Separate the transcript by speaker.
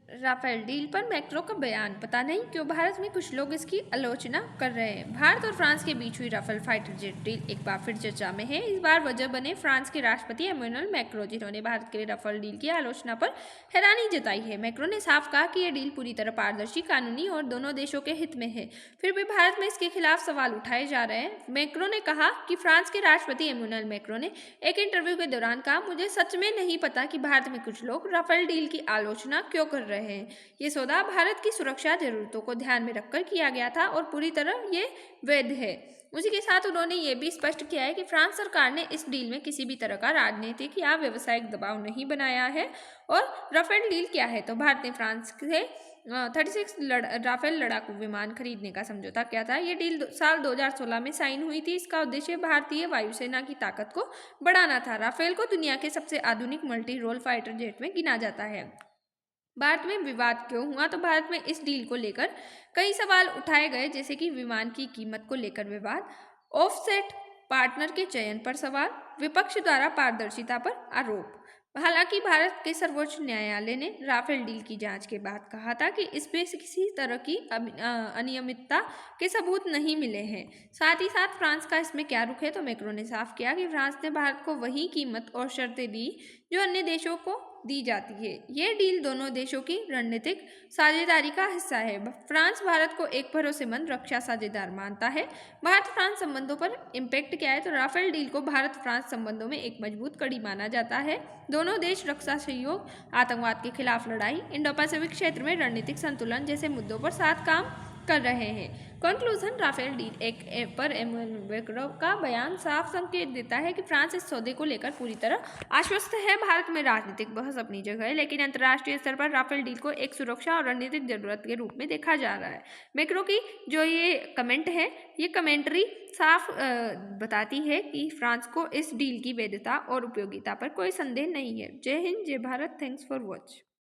Speaker 1: Rafale deal पर macro का बयान, पता नहीं क्यों भारत में कुछ लोग इसकी आलोचना कर रहे हैं। भारत और फ्रांस के बीच हुई राफेल फाइटर जेट डील एक बार फिर चर्चा में है। इस बार वजह बने फ्रांस के राष्ट्रपति एमेनुअल मैक्रो, जिन्होंने भारत के राफेल डील की आलोचना पर हैरानी जताई है। मैक्रो ने साफ कहा कि यह डील पूरी तरह पारदर्शी, कानूनी और दोनों देशों के हित में है। फिर भी भारत में इसके खिलाफ सवाल उठाए जा रहे हैं। मैक्रो ने कहा कि फ्रांस के राष्ट्रपति एमेनुअल मैक्रो ने एक इंटरव्यू के दौरान कहा, मुझे सच में नहीं पता कि भारत में कुछ लोग राफेल डील की आलोचना क्यों कर रहे हैं। ये सौदा भारत की सुरक्षा जरूरतों को ध्यान में रखकर किया गया था और पूरी तरह ये वैध है। उसी के साथ उन्होंने ये भी स्पष्ट किया है कि फ्रांस सरकार ने इस डील में किसी भी तरह का राजनीतिक या व्यवसायिक दबाव नहीं बनाया है। और राफेल डील क्या है, तो भारत ने फ्रांस से 36 राफेल लड़ाकू विमान खरीदने का समझौता किया था। ये डील साल 2016 में साइन हुई थी। इसका उद्देश्य भारतीय वायुसेना की ताकत को बढ़ाना था। राफेल को दुनिया के सबसे आधुनिक मल्टी रोल फाइटर जेट में गिना जाता है। भारत में विवाद क्यों हुआ, तो भारत में इस डील को लेकर कई सवाल उठाए गए, जैसे कि विमान की कीमत को लेकर विवाद, ऑफसेट पार्टनर के चयन पर सवाल, विपक्ष द्वारा पारदर्शिता पर आरोप। हालांकि भारत के सर्वोच्च न्यायालय ने राफेल डील की जांच के बाद कहा था कि इसमें से किसी तरह की अनियमितता के सबूत नहीं मिले हैं। साथ ही साथ फ्रांस का इसमें क्या रुख है, तो मैक्रो ने साफ किया कि फ्रांस ने भारत को वही कीमत और शर्तें दी जो अन्य देशों को दी जाती है। ये डील दोनों देशों की रणनीतिक साझेदारी का हिस्सा है। फ्रांस भारत को एक भरोसेमंद रक्षा साझेदार मानता है। भारत फ्रांस संबंधों पर इम्पैक्ट क्या है, तो राफेल डील को भारत फ्रांस संबंधों में एक मजबूत कड़ी माना जाता है। दोनों देश रक्षा सहयोग, आतंकवाद के खिलाफ लड़ाई, इंडो पैसिफिक क्षेत्र में रणनीतिक संतुलन जैसे मुद्दों पर साथ काम कर रहे हैं। कंक्लूजन, राफेल डील पर एमेनुअल मैक्रो का बयान साफ संकेत देता है कि फ्रांस इस सौदे को लेकर पूरी तरह आश्वस्त है। भारत में राजनीतिक बहस अपनी जगह है, लेकिन अंतर्राष्ट्रीय स्तर पर राफेल डील को एक सुरक्षा और रणनीतिक जरूरत के रूप में देखा जा रहा है। मैक्रो की जो ये कमेंट है, ये कमेंट्री साफ बताती है कि फ्रांस को इस डील की वैधता और उपयोगिता पर कोई संदेह नहीं है। जय हिंद, जय भारत। Thanks for watch.